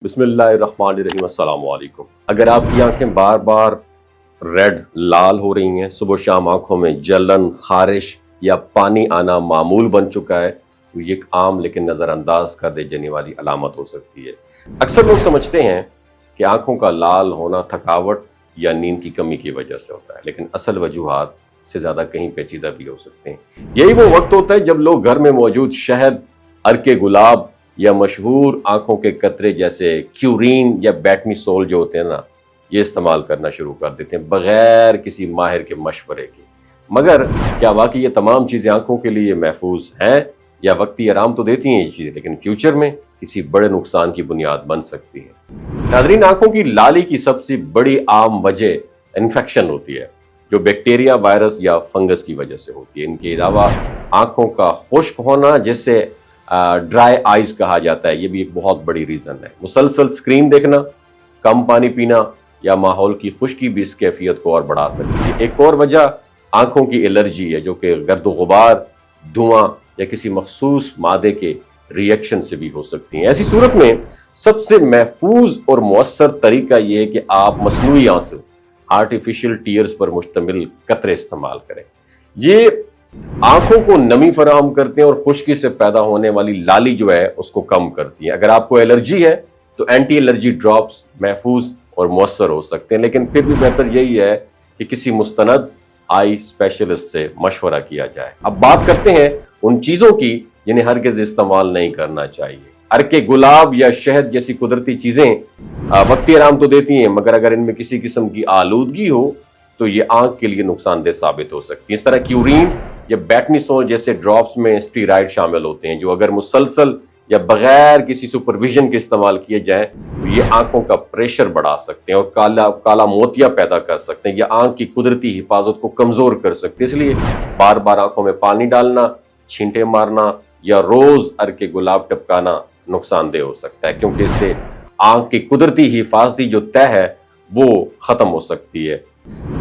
بسم اللہ الرحمن الرحیم۔ السلام علیکم۔ اگر آپ کی آنکھیں بار بار ریڈ لال ہو رہی ہیں، صبح شام آنکھوں میں جلن، خارش یا پانی آنا معمول بن چکا ہے تو یہ ایک عام لیکن نظر انداز کر دی جانے والی علامت ہو سکتی ہے۔ اکثر لوگ سمجھتے ہیں کہ آنکھوں کا لال ہونا تھکاوٹ یا نیند کی کمی کی وجہ سے ہوتا ہے، لیکن اصل وجوہات سے زیادہ کہیں پیچیدہ بھی ہو سکتے ہیں۔ یہی وہ وقت ہوتا ہے جب لوگ گھر میں موجود شہد، عرق گلاب یا مشہور آنکھوں کے قطرے جیسے کیورین یا بیٹنی سول جو ہوتے ہیں نا، یہ استعمال کرنا شروع کر دیتے ہیں بغیر کسی ماہر کے مشورے کے۔ مگر کیا واقعی یہ تمام چیزیں آنکھوں کے لیے محفوظ ہیں؟ یا وقتی آرام تو دیتی ہیں یہ چیزیں، لیکن فیوچر میں کسی بڑے نقصان کی بنیاد بن سکتی ہیں۔ ناظرین، آنکھوں کی لالی کی سب سے بڑی عام وجہ انفیکشن ہوتی ہے، جو بیکٹیریا، وائرس یا فنگس کی وجہ سے ہوتی ہے۔ ان کے علاوہ آنکھوں کا خشک ہونا، جس سے ڈرائی آئیز کہا جاتا ہے، یہ بھی ایک بہت بڑی ریزن ہے۔ مسلسل سکرین دیکھنا، کم پانی پینا یا ماحول کی خشکی بھی اس کیفیت کو اور بڑھا سکتی ہے۔ ایک اور وجہ آنکھوں کی الرجی ہے، جو کہ گرد و غبار، دھواں یا کسی مخصوص مادے کے ریئیکشن سے بھی ہو سکتی ہیں۔ ایسی صورت میں سب سے محفوظ اور مؤثر طریقہ یہ ہے کہ آپ مصنوعی آنسو، آرٹیفیشل ٹیئرز پر مشتمل قطرے استعمال کریں۔ یہ آنکھوں کو نمی فراہم کرتے ہیں اور خشکی سے پیدا ہونے والی لالی جو ہے اس کو کم کرتی ہیں۔ اگر آپ کو الرجی ہے تو اینٹی الرجی ڈراپس محفوظ اور مؤثر ہو سکتے ہیں، لیکن پھر بھی بہتر یہی ہے کہ کسی مستند آئی اسپیشلسٹ سے مشورہ کیا جائے۔ اب بات کرتے ہیں ان چیزوں کی جنہیں ہرگز استعمال نہیں کرنا چاہیے۔ عرق گلاب یا شہد جیسی قدرتی چیزیں وقتی آرام تو دیتی ہیں، مگر اگر ان میں کسی قسم کی آلودگی ہو تو یہ آنکھ کے لیے نقصان دہ ثابت ہو سکتی ہے۔ اس طرح کیورین یا بیٹنی سول جیسے ڈراپس میں اسٹیرائڈ شامل ہوتے ہیں، جو اگر مسلسل یا بغیر کسی سپرویژن کے استعمال کیے جائیں تو یہ آنکھوں کا پریشر بڑھا سکتے ہیں اور کالا موتیا پیدا کر سکتے ہیں، یا آنکھ کی قدرتی حفاظت کو کمزور کر سکتے ہیں۔ اس لیے بار بار آنکھوں میں پانی ڈالنا، چھینٹے مارنا یا روز عرق گلاب ٹپکانا نقصان دہ ہو سکتا ہے، کیونکہ اس سے آنکھ کی قدرتی حفاظتی جو طے ہے وہ ختم ہو سکتی ہے۔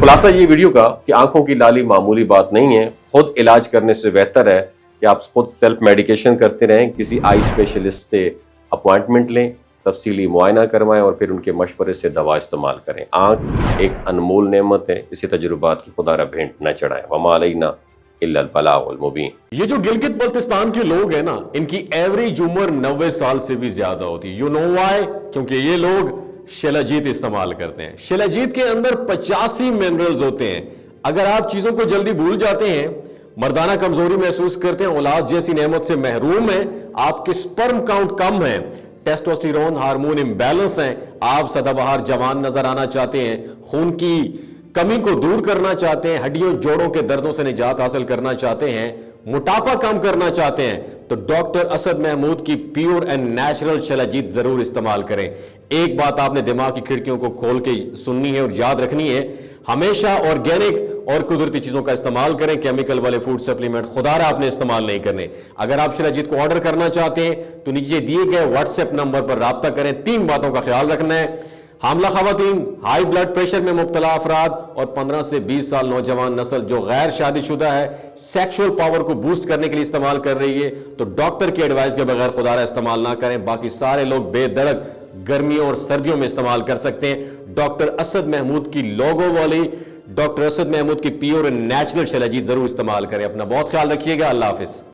خلاصہ یہ ویڈیو کا کہ آنکھوں کی لالی معمولی بات نہیں ہے۔ خود علاج کرنے سے بہتر ہے کہ آپ خود سیلف میڈیکیشن کرتے رہیں، کسی آئی اسپیشلسٹ سے اپوائنٹمنٹ لیں، تفصیلی معائنہ کروائیں اور پھر ان کے مشورے سے دوا استعمال کریں۔ آنکھ ایک انمول نعمت ہے، اسے تجربات کی خدا را بھینٹ نہ چڑھائیں۔ وما علینا الا البلاغ المبین۔ یہ جو گلگت بلتستان کے لوگ ہیں نا، ان کی ایوریج عمر 90 سال سے بھی زیادہ ہوتی ہے۔ You know why? کیونکہ یہ لوگ شیلاجیت استعمال کرتے ہیں۔ شیلاجیت کے اندر 85 منرلز ہوتے ہیں۔ اگر آپ چیزوں کو جلدی بھول جاتے ہیں، مردانہ کمزوری محسوس کرتے ہیں، اولاد جیسی نعمت سے محروم ہیں، آپ کے سپرم کاؤنٹ کم ہیں، ٹیسٹوسٹیرون ہارمون امبیلنس ہیں، آپ سدا بہار جوان نظر آنا چاہتے ہیں، خون کی کمی کو دور کرنا چاہتے ہیں، ہڈیوں جوڑوں کے دردوں سے نجات حاصل کرنا چاہتے ہیں، موٹاپا کم کرنا چاہتے ہیں، تو ڈاکٹر اسد محمود کی پیور اینڈ نیچرل شیلاجیت ضرور استعمال کریں۔ ایک بات آپ نے دماغ کی کھڑکیوں کو کھول کے سننی ہے اور یاد رکھنی ہے، ہمیشہ آرگینک اور قدرتی چیزوں کا استعمال کریں۔ کیمیکل والے فوڈ سپلیمنٹ خدا را آپ نے استعمال نہیں کرنے۔ اگر آپ شیلاجیت کو آرڈر کرنا چاہتے ہیں تو نیچے دیے گئے واٹس ایپ نمبر پر رابطہ کریں۔ 3 باتوں کا خیال رکھنا ہے: حاملہ خواتین، ہائی بلڈ پریشر میں مبتلا افراد اور 15 سے 20 سال نوجوان نسل جو غیر شادی شدہ ہے، سیکشول پاور کو بوسٹ کرنے کے لیے استعمال کر رہی ہے، تو ڈاکٹر کی ایڈوائس کے بغیر خدا را استعمال نہ کریں۔ باقی سارے لوگ بے دڑک گرمیوں اور سردیوں میں استعمال کر سکتے ہیں۔ ڈاکٹر اسد محمود کی لوگو والی، ڈاکٹر اسد محمود کی پیور اینڈ نیچرل شیلاجیت ضرور استعمال کریں۔ اپنا بہت خیال رکھیے گا۔ اللہ حافظ۔